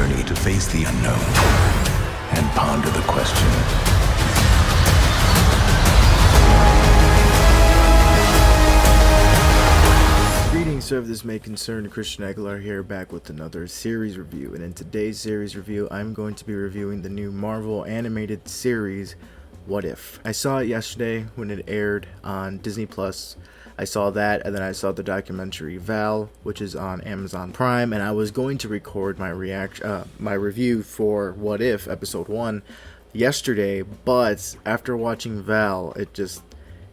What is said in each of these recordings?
journey to face the unknown and ponder the question. Greetings, sir. This may concern Christian Aguilar here, back with another series review. And in today's series review, I'm going to be reviewing the new Marvel animated series, What If. I saw it yesterday when it aired on Disney Plus. I saw that, and then I saw the documentary Val, which is on Amazon Prime, and I was going to record my review for What If Episode 1 yesterday, but after watching Val, it just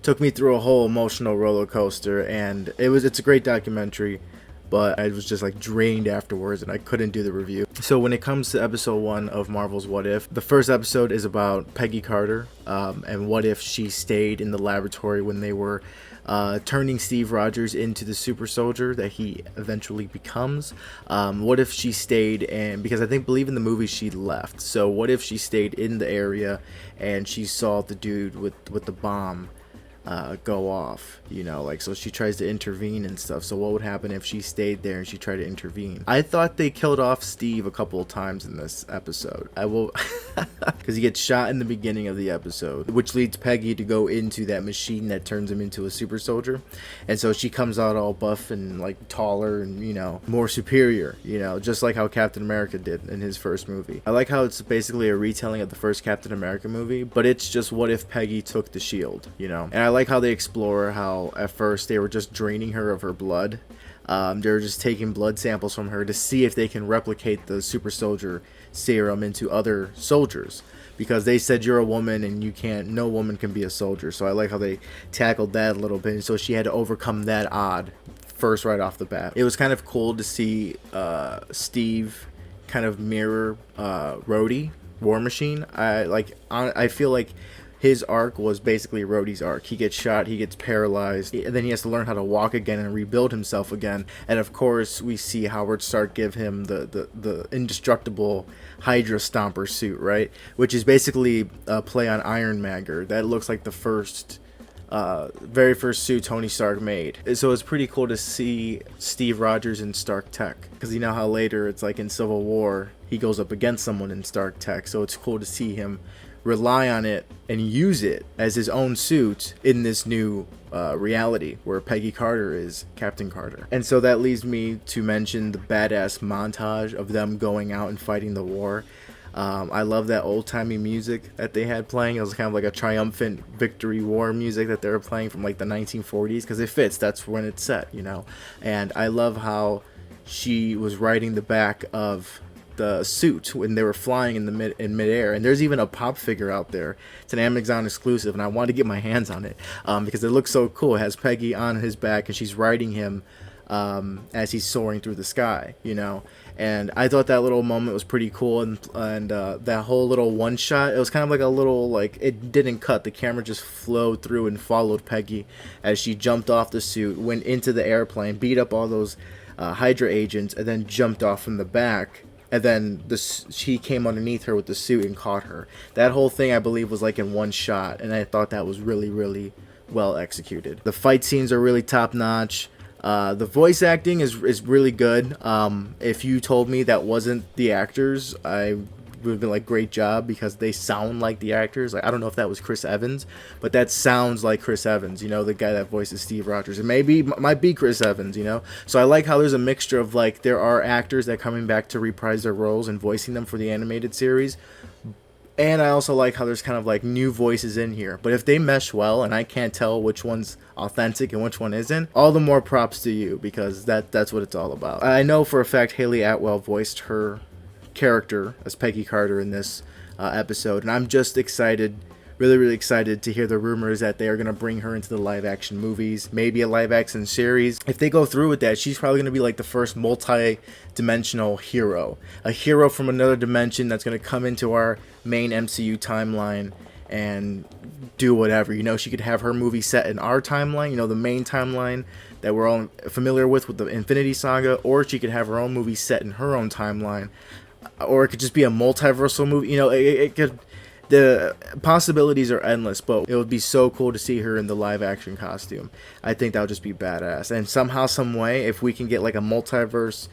took me through a whole emotional roller coaster, and it's a great documentary, but I was just like drained afterwards and I couldn't do the review. So when it comes to episode 1 of Marvel's What If, the first episode is about Peggy Carter, and what if she stayed in the laboratory when they were turning Steve Rogers into the super soldier that he eventually becomes. What if she stayed, and because I believe in the movie she left, so what if she stayed in the area and she saw the dude with the bomb go off, so she tries to intervene and stuff. So what would happen if she stayed there and she tried to intervene? I thought they killed off Steve a couple of times in this episode. I will because he gets shot in the beginning of the episode, which leads Peggy to go into that machine that turns him into a super soldier, and so she comes out all buff and like taller and more superior, just like how Captain America did in his first movie. I like how it's basically a retelling of the first Captain America movie, but it's just what if Peggy took the shield, and I like how they explore how at first they were just draining her of her blood. They were just taking blood samples from her to see if they can replicate the super soldier serum into other soldiers, because they said you're a woman and no woman can be a soldier. So I like how they tackled that a little bit, and so she had to overcome that odd first right off the bat. It was kind of cool to see Steve kind of mirror Rhodey, War Machine. I feel like his arc was basically Rhodey's arc. He gets shot, he gets paralyzed, and then he has to learn how to walk again and rebuild himself again. And of course, we see Howard Stark give him the indestructible Hydra Stomper suit, right? Which is basically a play on Iron Magger. That looks like the very first suit Tony Stark made. So it's pretty cool to see Steve Rogers in Stark Tech, because you know how later it's like in Civil War he goes up against someone in Stark Tech. So it's cool to see him rely on it and use it as his own suit in this new reality where Peggy Carter is Captain Carter. And so that leads me to mention the badass montage of them going out and fighting the war. I love that old-timey music that they had playing. It was kind of like a triumphant victory war music that they were playing from like the 1940s, because it fits. That's when it's set, And I love how she was riding the back of the suit when they were flying in midair, and there's even a pop figure out there. It's an Amazon exclusive, and I wanted to get my hands on it because it looks so cool. It has Peggy on his back, and she's riding him as he's soaring through the sky, And I thought that little moment was pretty cool, and that whole little one shot, it was kind of like a little, it didn't cut. The camera just flowed through and followed Peggy as she jumped off the suit, went into the airplane, beat up all those Hydra agents, and then jumped off from the back. And then she came underneath her with the suit and caught her. That whole thing, I believe, was like in one shot, and I thought that was really, really well executed. The fight scenes are really top notch. The voice acting is really good. If you told me that wasn't the actors, I would have been like, great job, because they sound like the actors. Like, I don't know if that was Chris Evans, but that sounds like Chris Evans, the guy that voices Steve Rogers. It might be Chris Evans, So I like how there's a mixture of there are actors that are coming back to reprise their roles and voicing them for the animated series. And I also like how there's kind of new voices in here. But if they mesh well and I can't tell which one's authentic and which one isn't, all the more props to you, because that's what it's all about. I know for a fact Haley Atwell voiced her character as Peggy Carter in this episode, and I'm just excited, really excited to hear the rumors that they are going to bring her into the live action movies, maybe a live action series. If they go through with that, she's probably going to be like the first multi-dimensional hero, a hero from another dimension that's going to come into our main MCU timeline and do whatever. She could have her movie set in our timeline, the main timeline that we're all familiar with the Infinity Saga, or she could have her own movie set in her own timeline. Or it could just be a multiversal movie. It could. The possibilities are endless, but it would be so cool to see her in the live action costume. I think that would just be badass. And somehow, some way, if we can get a multiverse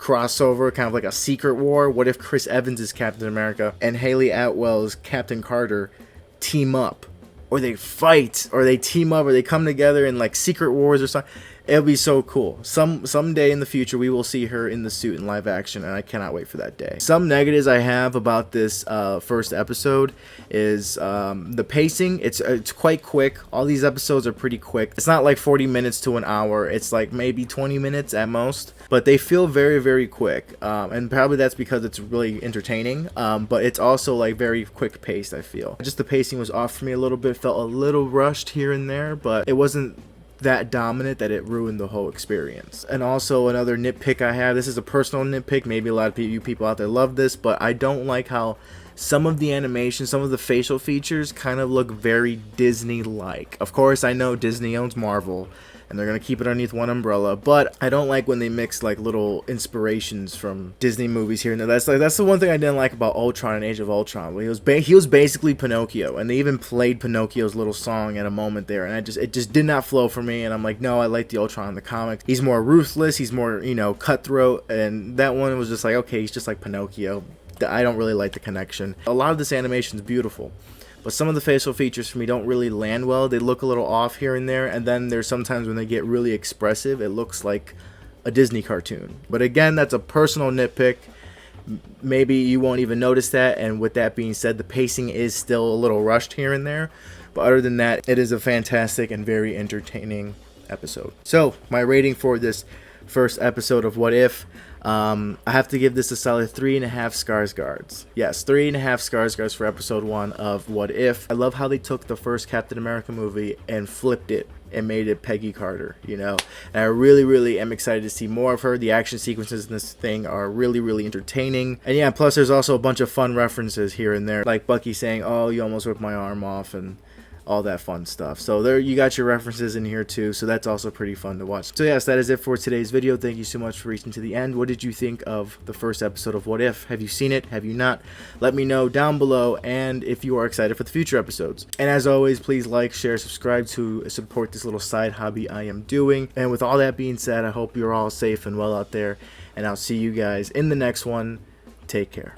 crossover, kind of like a secret war. What if Chris Evans is Captain America and Haley Atwell's Captain Carter team up, or they fight, or they team up, or they come together in like secret wars or something? It'll be so cool. Someday in the future we will see her in the suit in live action, and I cannot wait for that day. Some negatives I have about this first episode is the pacing. It's quite quick. All these episodes are pretty quick. It's not like 40 minutes to an hour. It's like maybe 20 minutes at most, but they feel very, very quick. And probably that's because it's really entertaining. But it's also like very quick paced, I feel. Just the pacing was off for me a little bit. Felt a little rushed here and there, but it wasn't that dominant that it ruined the whole experience. And also another nitpick I have, this is a personal nitpick, maybe a lot of you people out there love this, but I don't like how some of the animation, some of the facial features kind of look very Disney-like. Of course, I know Disney owns Marvel, and they're going to keep it underneath one umbrella, but I don't like when they mix like little inspirations from Disney movies here and there. That's the one thing I didn't like about Ultron and Age of Ultron. He was basically Pinocchio, and they even played Pinocchio's little song at a moment there, and it just did not flow for me. And I'm like, no, I like the Ultron in the comics. He's more ruthless, he's more, cutthroat, and that one was just like, okay, he's just like Pinocchio. I don't really like the connection. A lot of this animation is beautiful, but some of the facial features for me don't really land well. They look a little off here and there, and then there's sometimes when they get really expressive, it looks like a Disney cartoon. But again, that's a personal nitpick. Maybe you won't even notice that, and with that being said, the pacing is still a little rushed here and there. But other than that, it is a fantastic and very entertaining episode. So, my rating for this first episode of What If, I have to give this a solid 3.5 Skarsgårds. Yes, 3.5 Skarsgårds for episode 1 of What If. I love how they took the first Captain America movie and flipped it and made it Peggy Carter, And I really, really am excited to see more of her. The action sequences in this thing are really, really entertaining. And yeah, plus there's also a bunch of fun references here and there, like Bucky saying, "Oh, you almost ripped my arm off," and all that fun stuff. So there you got your references in here too, so that's also pretty fun to watch. So yes, that is it for today's video. Thank you so much for reaching to the end. What did you think of the first episode of What If? Have you seen it? Have you not? Let me know down below, and if you are excited for the future episodes. And as always, please like, share, subscribe to support this little side hobby I am doing. And with all that being said, I hope you're all safe and well out there, and I'll see you guys in the next one. Take care.